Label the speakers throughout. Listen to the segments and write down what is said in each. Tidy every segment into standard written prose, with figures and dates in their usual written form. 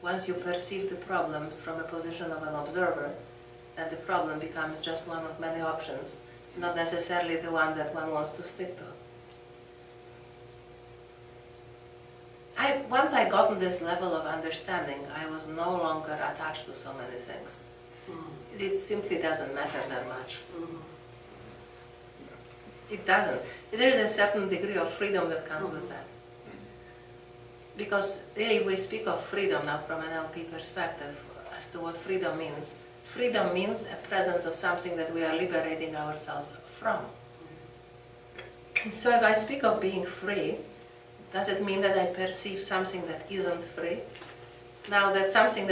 Speaker 1: once you perceive the problem from a position of an observer, then the problem becomes just one of many options, not necessarily the one that one wants to stick to. Once I gotten this level of understanding, I was no longer attached to so many things. It simply doesn't matter that much. It doesn't. There is a certain degree of freedom that comes with that. Because really, if we speak of freedom now from an NLP perspective as to what freedom means a presence of something that we are liberating ourselves from. So if I speak of being free, does it mean that I perceive something that isn't free? Now that something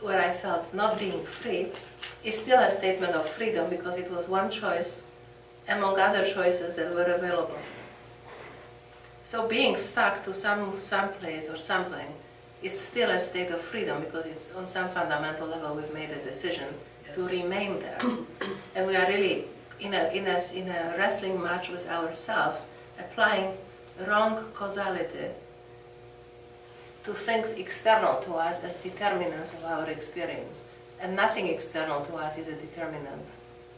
Speaker 1: where I felt not being free is still a statement of freedom because it was one choice among other choices that were available. So being stuck to some place or something is still a state of freedom because it's on some fundamental level we've made a decision to remain there. And we are really in a wrestling match with ourselves, applying wrong causality to things external to us as determinants of our experience. And nothing external to us is a determinant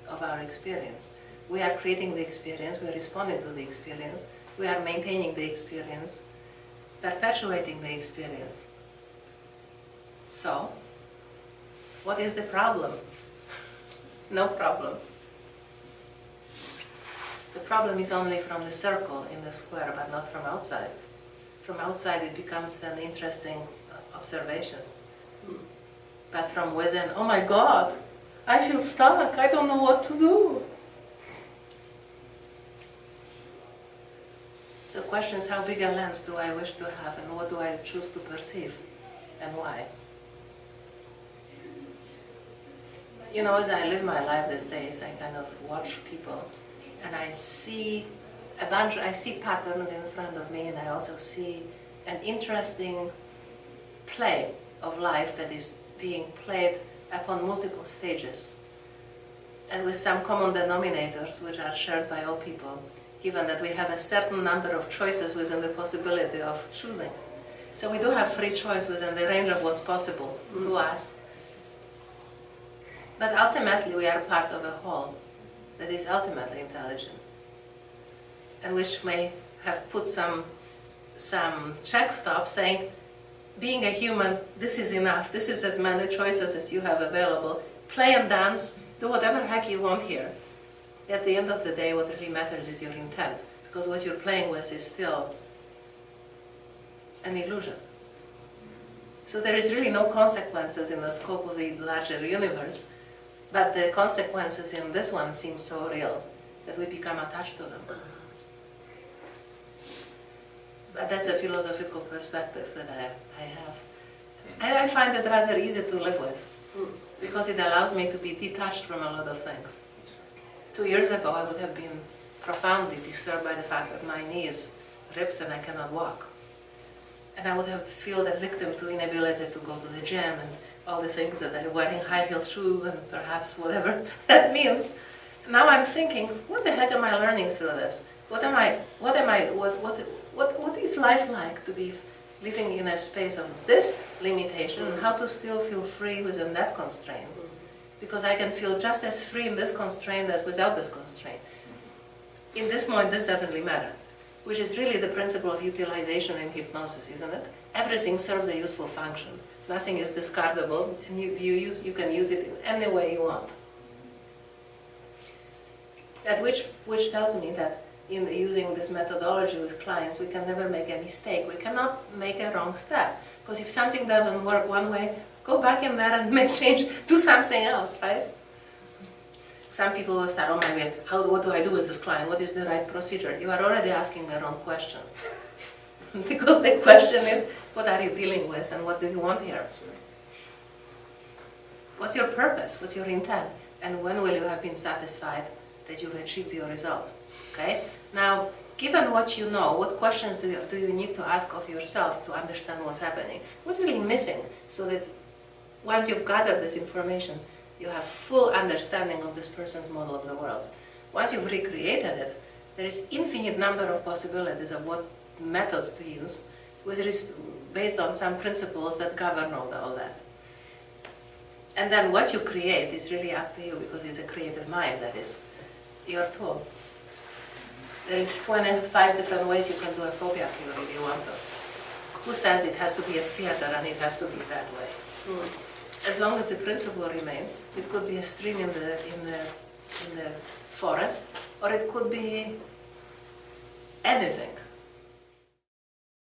Speaker 1: of our experience. We are creating the experience, we are responding to the experience, we are maintaining the experience, perpetuating the experience. So, what is the problem? No problem. The problem is only from the circle in the square, but not from outside. From outside it becomes an interesting observation. But from within, oh my God, I feel stuck, I don't know what to do. So the question is, how big a lens do I wish to have and what do I choose to perceive and why? You know, as I live my life these days, I kind of watch people and I see I see patterns in front of me, and I also see an interesting play of life that is being played upon multiple stages and with some common denominators which are shared by all people, given that we have a certain number of choices within the possibility of choosing. So we do have free choice within the range of what's possible to us. But ultimately we are part of a whole that is ultimately intelligent, and which may have put some check stop saying, being a human, this is enough, this is as many choices as you have available, play and dance, do whatever heck you want here. At the end of the day, what really matters is your intent, because what you're playing with is still an illusion. So there is really no consequences in the scope of the larger universe, but the consequences in this one seem so real that we become attached to them. But that's a philosophical perspective that I have. And I find it rather easy to live with, because it allows me to be detached from a lot of things. 2 years ago, I would have been profoundly disturbed by the fact that my knee is ripped and I cannot walk. And I would have felt a victim to inability to go to the gym and all the things that I'm wearing high-heeled shoes and perhaps whatever that means. Now I'm thinking, what the heck am I learning through this? What is life like to be living in a space of this limitation, and how to still feel free within that constraint? Because I can feel just as free in this constraint as without this constraint. In this moment, this doesn't really matter, which is really the principle of utilization in hypnosis, isn't it? Everything serves a useful function. Nothing is discardable, and you can use it in any way you want. Which tells me that in using this methodology with clients, we can never make a mistake. We cannot make a wrong step. Because if something doesn't work one way, go back in there and make change, do something else, right? Some people will start, oh my God, what do I do with this client? What is the right procedure? You are already asking the wrong question. Because the question is, what are you dealing with and what do you want here? What's your purpose? What's your intent? And when will you have been satisfied that you've achieved your result? Okay? Now, given what you know, what questions do you need to ask of yourself to understand what's happening? What's really missing, so that once you've gathered this information, you have full understanding of this person's model of the world. Once you've recreated it, there is infinite number of possibilities of what methods to use based on some principles that govern all that. And then what you create is really up to you, because it's a creative mind that is your tool. There is 25 different ways you can do a phobia cure if you want to. Who says it has to be a theater and it has to be that way? As long as the principle remains, it could be a stream in the forest, or it could be anything.